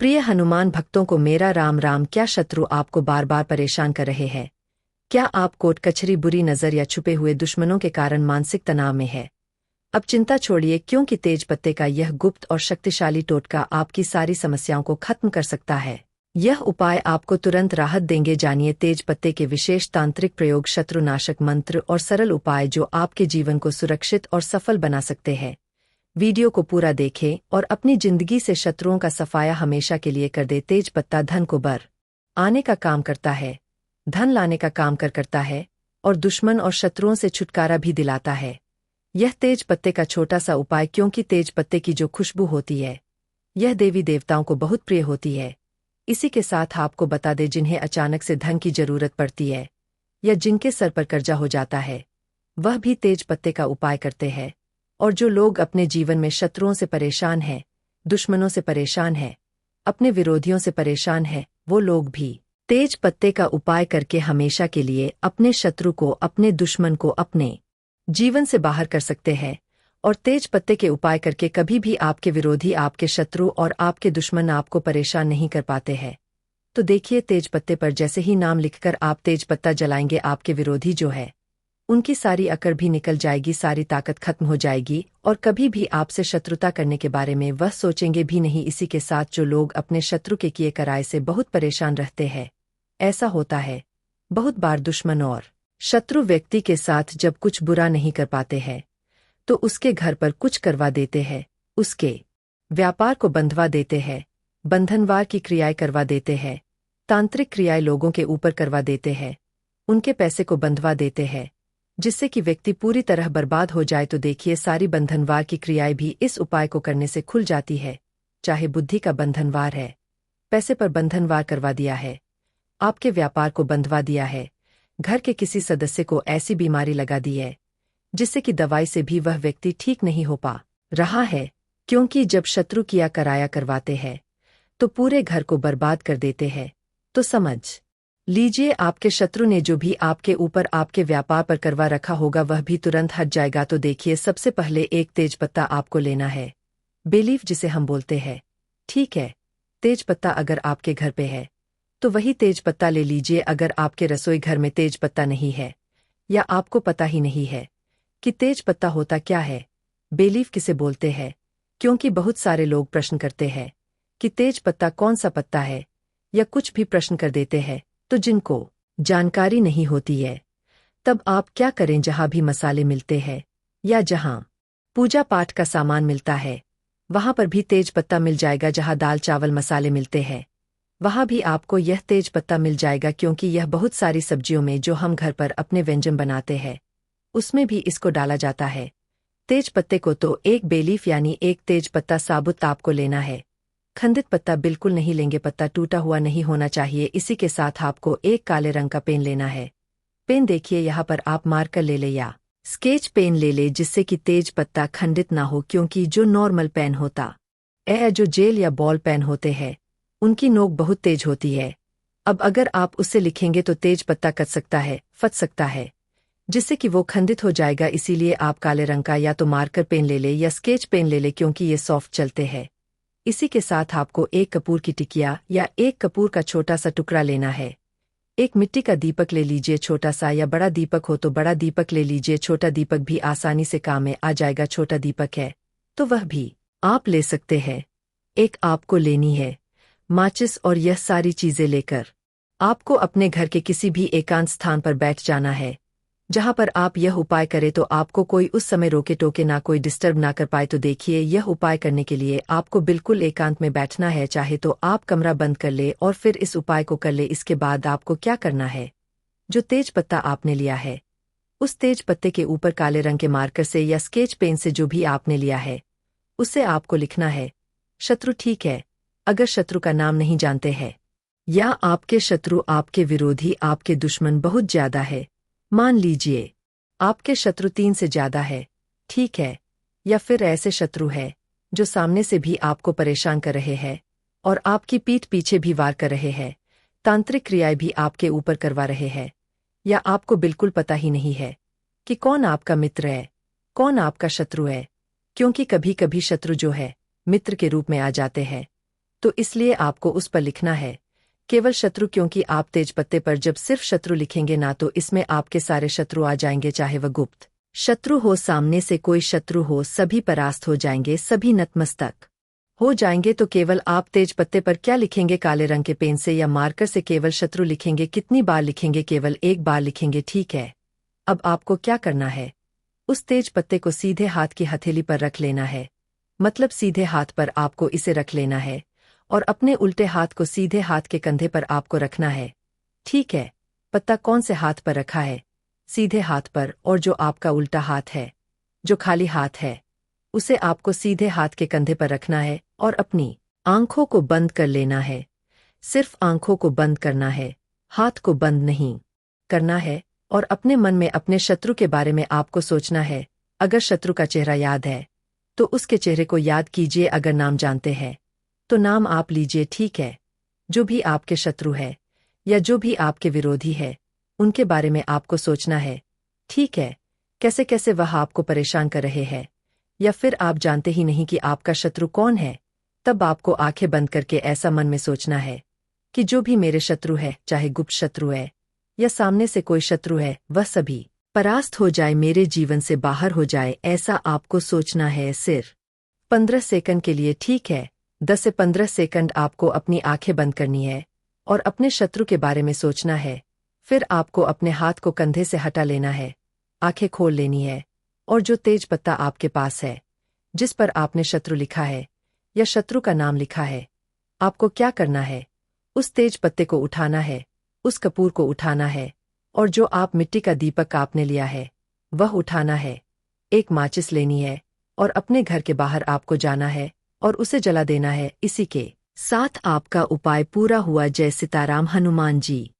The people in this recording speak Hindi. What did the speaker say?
प्रिय हनुमान भक्तों को मेरा राम राम। क्या शत्रु आपको बार बार परेशान कर रहे हैं? क्या आप कोर्ट कचहरी, बुरी नजर या छुपे हुए दुश्मनों के कारण मानसिक तनाव में है? अब चिंता छोड़िए, क्योंकि तेज पत्ते का यह गुप्त और शक्तिशाली टोटका आपकी सारी समस्याओं को खत्म कर सकता है। यह उपाय आपको तुरंत राहत देंगे। जानिए तेज पत्ते के विशेष तांत्रिक प्रयोग, शत्रुनाशक मंत्र और सरल उपाय जो आपके जीवन को सुरक्षित और सफल बना सकते हैं। वीडियो को पूरा देखें और अपनी जिंदगी से शत्रुओं का सफाया हमेशा के लिए कर दे। तेज पत्ता धन को बर आने का काम करता है, धन लाने का काम करता है और दुश्मन और शत्रुओं से छुटकारा भी दिलाता है। यह तेज पत्ते का छोटा सा उपाय, क्योंकि तेज पत्ते की जो खुशबू होती है यह देवी देवताओं को बहुत प्रिय होती है। इसी के साथ आपको बता दें, जिन्हें अचानक से धन की जरूरत पड़ती है या जिनके सर पर कर्जा हो जाता है, वह भी तेज पत्ते का उपाय करते हैं। और जो लोग अपने जीवन में शत्रुओं से परेशान हैं, दुश्मनों से परेशान हैं, अपने विरोधियों से परेशान हैं, वो लोग भी तेज पत्ते का उपाय करके हमेशा के लिए अपने शत्रु को, अपने दुश्मन को अपने जीवन से बाहर कर सकते हैं। और तेज पत्ते के उपाय करके कभी भी आपके विरोधी, आपके शत्रु और आपके दुश्मन आपको परेशान नहीं कर पाते हैं। तो देखिए, तेज पत्ते पर जैसे ही नाम लिखकर आप तेज पत्ता जलाएंगे, आपके विरोधी जो है उनकी सारी अकड़ भी निकल जाएगी, सारी ताकत खत्म हो जाएगी और कभी भी आपसे शत्रुता करने के बारे में वह सोचेंगे भी नहीं। इसी के साथ जो लोग अपने शत्रु के किए कराए से बहुत परेशान रहते हैं, ऐसा होता है बहुत बार दुश्मन और शत्रु व्यक्ति के साथ जब कुछ बुरा नहीं कर पाते हैं तो उसके घर पर कुछ करवा देते हैं, उसके व्यापार को बंधवा देते हैं, बंधनवार की क्रियाएं करवा देते हैं, तांत्रिक क्रियाएं लोगों के ऊपर करवा देते हैं, उनके पैसे को बंधवा देते हैं, जिससे कि व्यक्ति पूरी तरह बर्बाद हो जाए। तो देखिए, सारी बंधनवार की क्रियाएं भी इस उपाय को करने से खुल जाती है। चाहे बुद्धि का बंधनवार है, पैसे पर बंधनवार करवा दिया है, आपके व्यापार को बंधवा दिया है, घर के किसी सदस्य को ऐसी बीमारी लगा दी है जिससे कि दवाई से भी वह व्यक्ति ठीक नहीं हो पा रहा है। क्योंकि जब शत्रु किया कराया करवाते हैं तो पूरे घर को बर्बाद कर देते हैं। तो समझ लीजिए, आपके शत्रु ने जो भी आपके ऊपर, आपके व्यापार पर करवा रखा होगा वह भी तुरंत हट जाएगा। तो देखिए, सबसे पहले एक तेज पत्ता आपको लेना है, बेलीफ जिसे हम बोलते हैं। ठीक है, तेज पत्ता अगर आपके घर पे है तो वही तेज पत्ता ले लीजिए। अगर आपके रसोई घर में तेज पत्ता नहीं है या आपको पता ही नहीं है कि तेज पत्ता होता क्या है, बेलीफ किसे बोलते हैं, क्योंकि बहुत सारे लोग प्रश्न करते हैं कि तेज पत्ता कौन सा पत्ता है या कुछ भी प्रश्न कर देते हैं। तो जिनको जानकारी नहीं होती है, तब आप क्या करें, जहां भी मसाले मिलते हैं या जहां पूजा पाठ का सामान मिलता है वहां पर भी तेज पत्ता मिल जाएगा। जहां दाल चावल मसाले मिलते हैं वहां भी आपको यह तेज पत्ता मिल जाएगा, क्योंकि यह बहुत सारी सब्जियों में जो हम घर पर अपने व्यंजन बनाते हैं उसमें भी इसको डाला जाता है, तेज पत्ते को। तो एक बेलीफ यानी एक तेज पत्ता साबुत आपको लेना है। खंडित पत्ता बिल्कुल नहीं लेंगे, पत्ता टूटा हुआ नहीं होना चाहिए। इसी के साथ आपको एक काले रंग का पेन लेना है। पेन देखिए, यहाँ पर आप मार्कर ले ले या स्केच पेन ले ले, जिससे कि तेज पत्ता खंडित ना हो। क्योंकि जो नॉर्मल पेन होता है, जो जेल या बॉल पेन होते हैं, उनकी नोक बहुत तेज होती है। अब अगर आप उससे लिखेंगे तो तेज पत्ता कट सकता है, फट सकता है, जिससे कि वो खंडित हो जाएगा। इसीलिए आप काले रंग का या तो मार्कर पेन ले ले या स्केच पेन ले ले, क्योंकि ये सॉफ्ट चलते हैं। इसी के साथ आपको एक कपूर की टिकिया या एक कपूर का छोटा सा टुकड़ा लेना है। एक मिट्टी का दीपक ले लीजिए, छोटा सा, या बड़ा दीपक हो तो बड़ा दीपक ले लीजिए। छोटा दीपक भी आसानी से काम में आ जाएगा। छोटा दीपक है तो वह भी आप ले सकते हैं। एक आपको लेनी है माचिस, और यह सारी चीजें लेकर आपको अपने घर के किसी भी एकांत स्थान पर बैठ जाना है, जहां पर आप यह उपाय करें तो आपको कोई उस समय रोके टोके ना, कोई डिस्टर्ब ना कर पाए। तो देखिए, यह उपाय करने के लिए आपको बिल्कुल एकांत में बैठना है। चाहे तो आप कमरा बंद कर ले और फिर इस उपाय को कर ले। इसके बाद आपको क्या करना है, जो तेज पत्ता आपने लिया है उस तेज पत्ते के ऊपर काले रंग के मार्कर से या स्केच पेन से जो भी आपने लिया है उससे आपको लिखना है शत्रु। ठीक है, अगर शत्रु का नाम नहीं जानते हैं या आपके शत्रु, आपके विरोधी, आपके दुश्मन बहुत ज्यादा है, मान लीजिए आपके शत्रु 3 से ज्यादा है, ठीक है, या फिर ऐसे शत्रु है जो सामने से भी आपको परेशान कर रहे हैं और आपकी पीठ पीछे भी वार कर रहे हैं, तांत्रिक क्रियाएं भी आपके ऊपर करवा रहे हैं, या आपको बिल्कुल पता ही नहीं है कि कौन आपका मित्र है, कौन आपका शत्रु है। क्योंकि कभी कभी शत्रु जो है मित्र के रूप में आ जाते हैं। तो इसलिए आपको उस पर लिखना है केवल शत्रु, क्योंकि आप तेज पत्ते पर जब सिर्फ शत्रु लिखेंगे ना तो इसमें आपके सारे शत्रु आ जाएंगे, चाहे वह गुप्त शत्रु हो, सामने से कोई शत्रु हो, सभी परास्त हो जाएंगे, सभी नतमस्तक हो जाएंगे। तो केवल आप तेज पत्ते पर क्या लिखेंगे, काले रंग के पेन से या मार्कर से केवल शत्रु लिखेंगे। कितनी बार लिखेंगे? केवल एक बार लिखेंगे, ठीक है। अब आपको क्या करना है, उस तेज पत्ते को सीधे हाथ की हथेली पर रख लेना है, मतलब सीधे हाथ पर आपको इसे रख लेना है और अपने उल्टे हाथ को सीधे हाथ के कंधे पर आपको रखना है, ठीक है। पत्ता कौन से हाथ पर रखा है? सीधे हाथ पर, और जो आपका उल्टा हाथ है, जो खाली हाथ है, उसे आपको सीधे हाथ के कंधे पर रखना है और अपनी आंखों को बंद कर लेना है। सिर्फ आंखों को बंद करना है, हाथ को बंद नहीं करना है। और अपने मन में अपने शत्रु के बारे में आपको सोचना है। अगर शत्रु का चेहरा याद है तो उसके चेहरे को याद कीजिए, अगर नाम जानते हैं तो नाम आप लीजिए, ठीक है। जो भी आपके शत्रु है या जो भी आपके विरोधी है उनके बारे में आपको सोचना है, ठीक है। कैसे कैसे वह आपको परेशान कर रहे हैं, या फिर आप जानते ही नहीं कि आपका शत्रु कौन है, तब आपको आंखें बंद करके ऐसा मन में सोचना है कि जो भी मेरे शत्रु है, चाहे गुप्त शत्रु है या सामने से कोई शत्रु है, वह सभी परास्त हो जाए, मेरे जीवन से बाहर हो जाए। ऐसा आपको सोचना है सिर्फ 15 सेकंड के लिए, ठीक है। 10 से 15 सेकंड आपको अपनी आंखें बंद करनी है और अपने शत्रु के बारे में सोचना है। फिर आपको अपने हाथ को कंधे से हटा लेना है, आंखें खोल लेनी है और जो तेज पत्ता आपके पास है जिस पर आपने शत्रु लिखा है या शत्रु का नाम लिखा है, आपको क्या करना है, उस तेज पत्ते को उठाना है, उस कपूर को उठाना है और जो आप मिट्टी का दीपक आपने लिया है वह उठाना है। एक माचिस लेनी है और अपने घर के बाहर आपको जाना है और उसे जला देना है। इसी के साथ आपका उपाय पूरा हुआ। जय सीताराम हनुमान जी।